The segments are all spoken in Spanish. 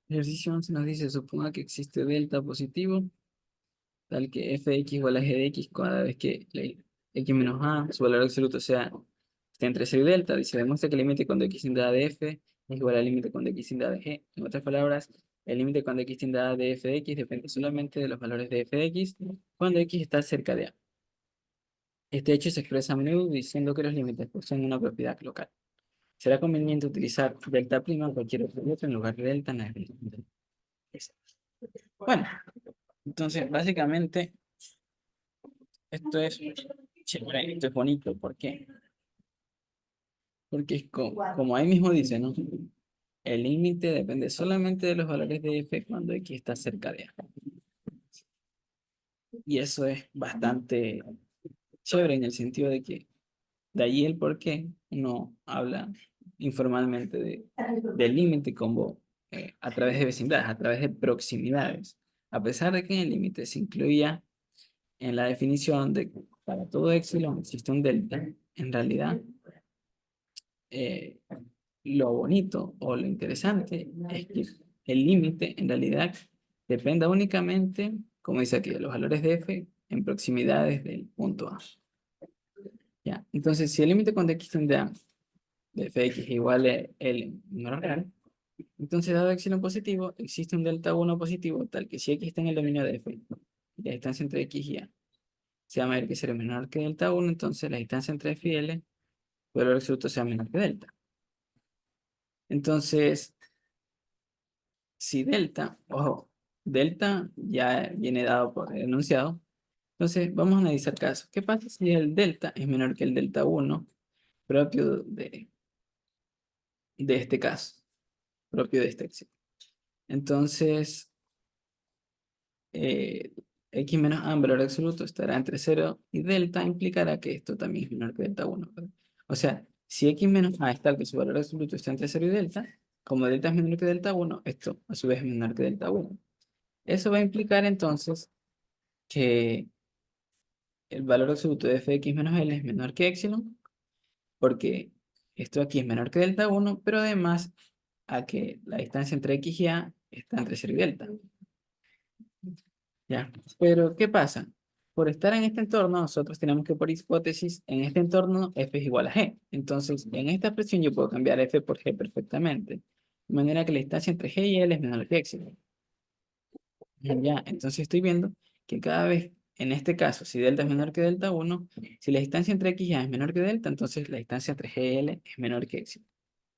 Ejercicio 11 nos dice, suponga que existe delta positivo, tal que f de x igual a g de x cada vez que x menos a, su valor absoluto sea esté entre 0 y delta. Dice, demuestra que el límite cuando x tiende a de f es igual al límite cuando x tiende a de g. En otras palabras, el límite cuando x tiende a de f de x depende solamente de los valores de f de x cuando x está cerca de a. Este hecho se expresa a menudo diciendo que los límites poseen una propiedad local. Será conveniente utilizar delta prima o cualquier otro letra en lugar de delta en la definición. Bueno, entonces básicamente esto es chévere, esto es bonito. ¿Por qué? Porque es como ahí mismo dice, ¿no? El límite depende solamente de los valores de f cuando x está cerca de a. Y eso es bastante chévere en el sentido de que de ahí el por qué uno habla informalmente del límite como a través de vecindades, a través de proximidades. A pesar de que en el límite se incluía en la definición de que para todo épsilon existe un delta, en realidad eh, lo bonito o lo interesante es que el límite en realidad dependa únicamente, como dice aquí, de los valores de f en proximidades del punto A. ¿Ya? Entonces, si el límite cuando x tiende a de f de x igual a el número real, entonces dado epsilon positivo, existe un delta 1 positivo tal que si x está en el dominio de f y la distancia entre x y a sea mayor que 0 menor que delta 1, entonces la distancia entre f y l, el valor absoluto sea menor que delta. Entonces, si delta, ojo, delta ya viene dado por el enunciado, entonces vamos a analizar casos. ¿Qué pasa si el delta es menor que el delta 1 propio de este caso, propio de esta acción? Entonces, eh, x menos a en valor absoluto estará entre 0 y delta, implicará que esto también es menor que delta 1, ¿verdad? O sea, si x menos a es tal que su valor absoluto está entre 0 y delta, como delta es menor que delta 1, esto a su vez es menor que delta 1. Eso va a implicar entonces que el valor absoluto de f de x menos l es menor que epsilon, porque esto aquí es menor que delta 1, pero además a que la distancia entre x y a está entre 0 y delta. ¿Ya? Pero, ¿qué pasa? Por estar en este entorno, nosotros tenemos que, por hipótesis, en este entorno f es igual a g. Entonces, en esta expresión yo puedo cambiar f por g perfectamente. De manera que la distancia entre g y l es menor que epsilon. Ya, entonces estoy viendo que cada vez, en este caso, si delta es menor que delta 1, si la distancia entre x y a es menor que delta, entonces la distancia entre g y l es menor que epsilon.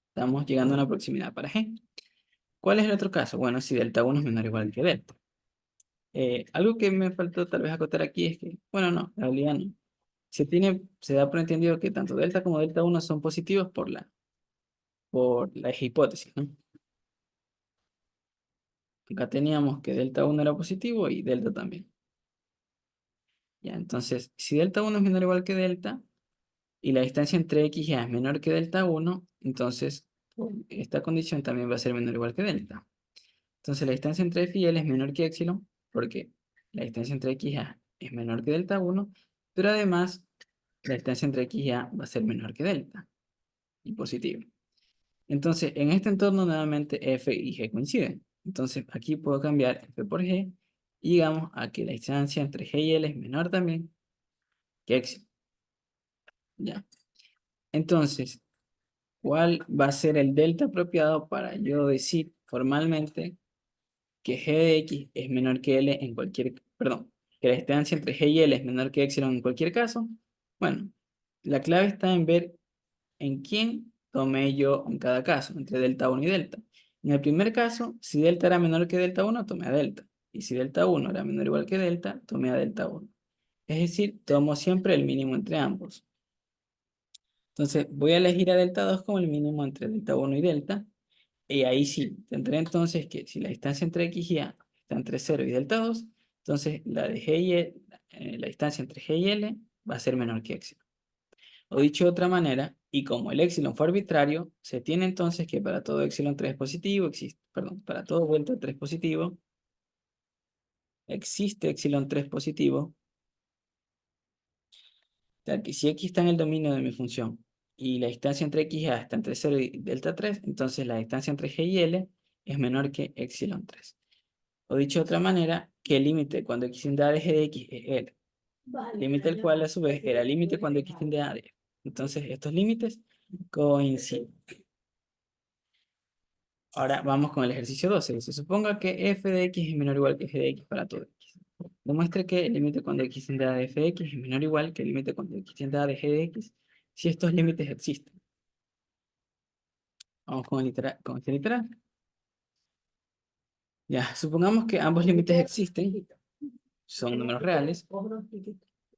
Estamos llegando a una proximidad para g. ¿Cuál es el otro caso? Bueno, si delta 1 es menor o igual que delta. Algo que me faltó tal vez acotar aquí es que, bueno, no, en realidad no. Se da por entendido que tanto delta como delta 1 son positivos por la hipótesis, ¿no? Acá teníamos que delta 1 era positivo y delta también. Ya, entonces, si delta 1 es menor o igual que delta y la distancia entre x y a es menor que delta 1, entonces esta condición también va a ser menor o igual que delta. Entonces la distancia entre f y l es menor que epsilon porque la distancia entre x y a es menor que delta 1, pero además la distancia entre x y a va a ser menor que delta y positivo. Entonces, en este entorno nuevamente f y g coinciden. Entonces, aquí puedo cambiar f por g y llegamos a que la distancia entre g y l es menor también que epsilon. ¿Ya? Entonces, ¿cuál va a ser el delta apropiado para yo decir formalmente que g de x es menor que l en cualquier, perdón, que la distancia entre g y l es menor que epsilon en cualquier caso? Bueno, la clave está en ver en quién tomé yo en cada caso, entre delta 1 y delta. En el primer caso, si delta era menor que delta 1, tomé a delta. Y si delta 1 era menor o igual que delta, tomé a delta 1. Es decir, tomo siempre el mínimo entre ambos. Entonces, voy a elegir a delta 2 como el mínimo entre delta 1 y delta. Y ahí sí, tendré entonces que si la distancia entre x y a está entre 0 y delta 2, entonces la de g y la distancia entre g y l va a ser menor que epsilon. O dicho de otra manera, y como el epsilon fue arbitrario, se tiene entonces que para todo epsilon 3 positivo, para todo vuelta 3 positivo, existe epsilon 3 positivo, tal que si x está en el dominio de mi función y la distancia entre x y a está entre 0 y delta 3, entonces la distancia entre g y l es menor que epsilon 3. O dicho de otra manera, que el límite cuando x tiende a de g de x es L. El límite el cual a su vez era el límite cuando x tiende a de f. Entonces estos límites coinciden. Ahora vamos con el ejercicio 12. Se suponga que f de x es menor o igual que g de x para todo x. Demuestre que el límite cuando x tiende a de f de x es menor o igual que el límite cuando x tiende a de g de x si estos límites existen. Vamos con este literal. Ya, supongamos que ambos límites existen, son números reales.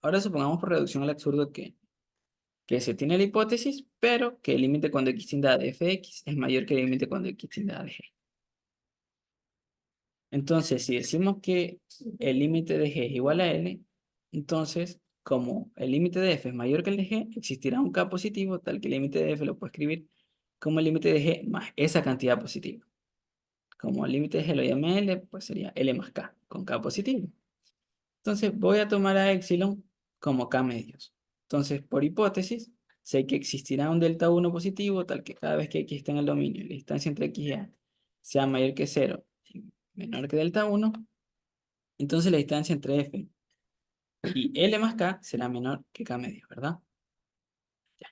Ahora supongamos por reducción al absurdo que se tiene la hipótesis, pero que el límite cuando x tiende a de f de x es mayor que el límite cuando x tiende a de g. Entonces, si decimos que el límite de g es igual a L, entonces, como el límite de f es mayor que el de g, existirá un k positivo, tal que el límite de f lo puedo escribir como el límite de g más esa cantidad positiva. Como el límite de g lo llame L, pues sería L más k, con k positivo. Entonces, voy a tomar a epsilon como k medios. Entonces, por hipótesis, sé que existirá un delta 1 positivo, tal que cada vez que x está en el dominio, la distancia entre x y a sea mayor que 0 y menor que delta 1, entonces la distancia entre f y L más k será menor que k medios, ¿verdad? Ya.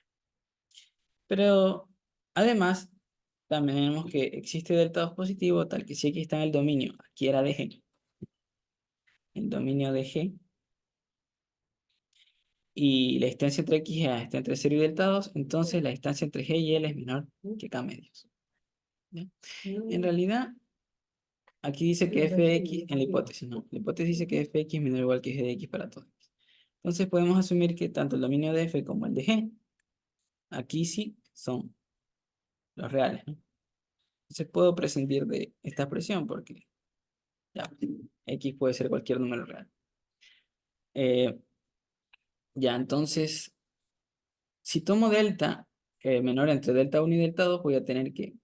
Pero además, también tenemos que existe delta 2 positivo, tal que si x está en el dominio, aquí era de g, el dominio de g, y la distancia entre x y a está entre 0 y delta 2, entonces la distancia entre g y L es menor que k medios. ¿Ya? En realidad, aquí dice que f de x, en la hipótesis, no, la hipótesis dice que f de x es menor o igual que g de x para todo x. Entonces podemos asumir que tanto el dominio de f como el de g, aquí sí son los reales, ¿no? Entonces puedo prescindir de esta expresión porque ya, x puede ser cualquier número real. Eh, ya, entonces, si tomo delta menor entre delta 1 y delta 2, voy a tener que,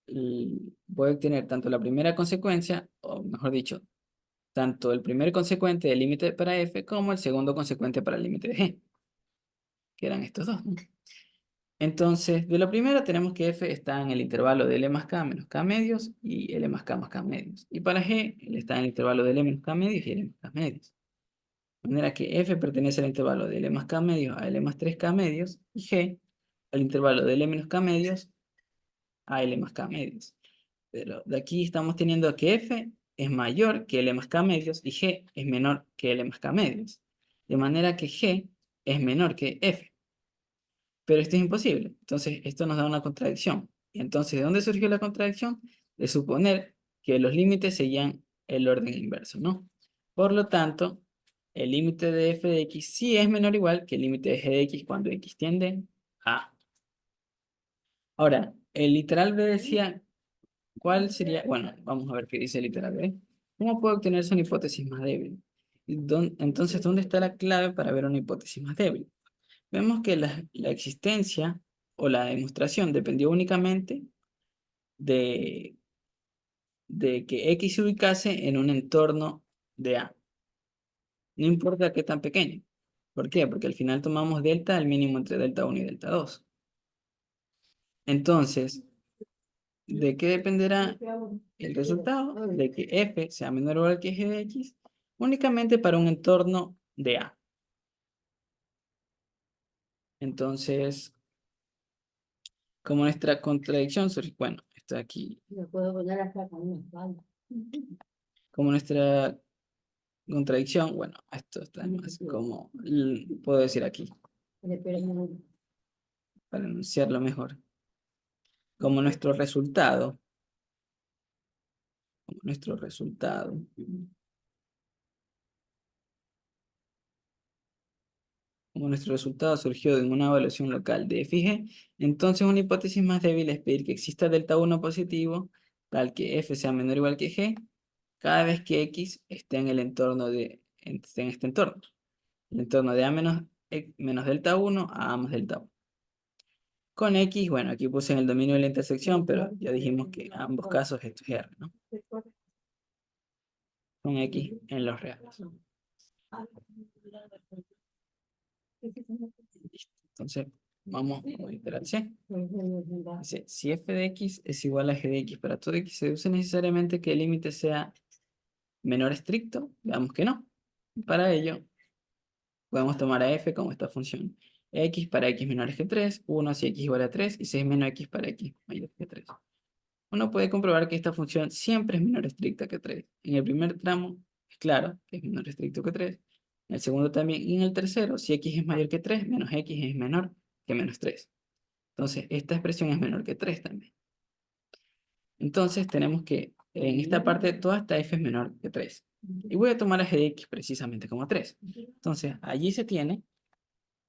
voy a obtener tanto la primera consecuencia, o mejor dicho, tanto el primer consecuente del límite para f como el segundo consecuente para el límite de g, que eran estos dos, ¿no? Entonces, de lo primero tenemos que f está en el intervalo de L más k menos k medios y L más k medios. Y para g, él está en el intervalo de L menos k medios y L más k medios. De manera que f pertenece al intervalo de L más k medios a L más 3k medios y g al intervalo de L menos k medios a L más k medios. Pero de aquí estamos teniendo que f es mayor que L más k medios y g es menor que L más k medios. De manera que g es menor que f. Pero esto es imposible. Entonces, esto nos da una contradicción. Y entonces, ¿de dónde surgió la contradicción? De suponer que los límites seguían el orden inverso, ¿no? Por lo tanto, el límite de f de x sí es menor o igual que el límite de g de x cuando x tiende a. Ahora, el literal B decía, ¿cuál sería? Bueno, vamos a ver qué dice el literal B. ¿Cómo puedo obtenerse una hipótesis más débil? Entonces, ¿dónde está la clave para ver una hipótesis más débil? Vemos que la existencia o la demostración dependió únicamente de, de que X se ubicase en un entorno de A. No importa qué tan pequeño. ¿Por qué? Porque al final tomamos delta al mínimo entre delta 1 y delta 2. Entonces, ¿de qué dependerá el resultado? De que F sea menor o igual que G de X únicamente para un entorno de A. Entonces, como nuestra contradicción surge, bueno, está aquí. Lo puedo poner hasta con una espalda. Como nuestra contradicción, bueno, esto está más como, puedo decir aquí, para enunciarlo mejor, como nuestro resultado, como nuestro resultado, como nuestro resultado surgió de una evaluación local de f y g, entonces una hipótesis más débil es pedir que exista delta 1 positivo, tal que f sea menor o igual que g, cada vez que x esté en el entorno esté en este entorno, el entorno de a menos, menos delta 1 a más delta 1. Con X, bueno, aquí puse en el dominio de la intersección, pero ya dijimos que en ambos casos esto es R, ¿no? Con X en los reales. Listo. Entonces, Vamos con literal C. Dice, si f de x es igual a g de x para todo x, se deduce necesariamente que el límite sea menor estricto. Veamos que no. Para ello, podemos tomar a f como esta función. X para x menor que 3, 1 si x igual a 3 y 6 menos x para x mayor que 3. Uno puede comprobar que esta función siempre es menor estricta que 3. En el primer tramo, es claro que es menor estricto que 3. En el segundo también. Y en el tercero, si x es mayor que 3, menos x es menor que menos 3. Entonces, esta expresión es menor que 3 también. Entonces, tenemos que en esta parte toda esta f es menor que 3. Y voy a tomar a g de x precisamente como 3. Entonces, allí se tiene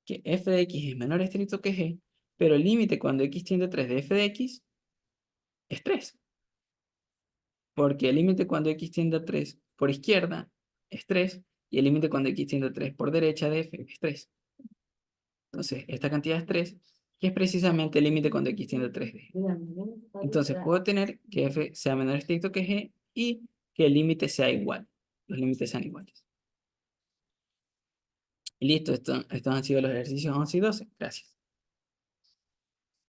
que f de x es menor estricto que g, pero el límite cuando x tiende a 3 de f de x es 3. Porque el límite cuando x tiende a 3 por izquierda es 3 y el límite cuando x tiende a 3 por derecha de f es 3. Entonces, esta cantidad es 3, que es precisamente el límite cuando x tiende a 3 de g. Entonces, puedo tener que f sea menor estricto que g y que el límite sea igual. Los límites sean iguales. Y listo, estos han sido los ejercicios 11 y 12. Gracias.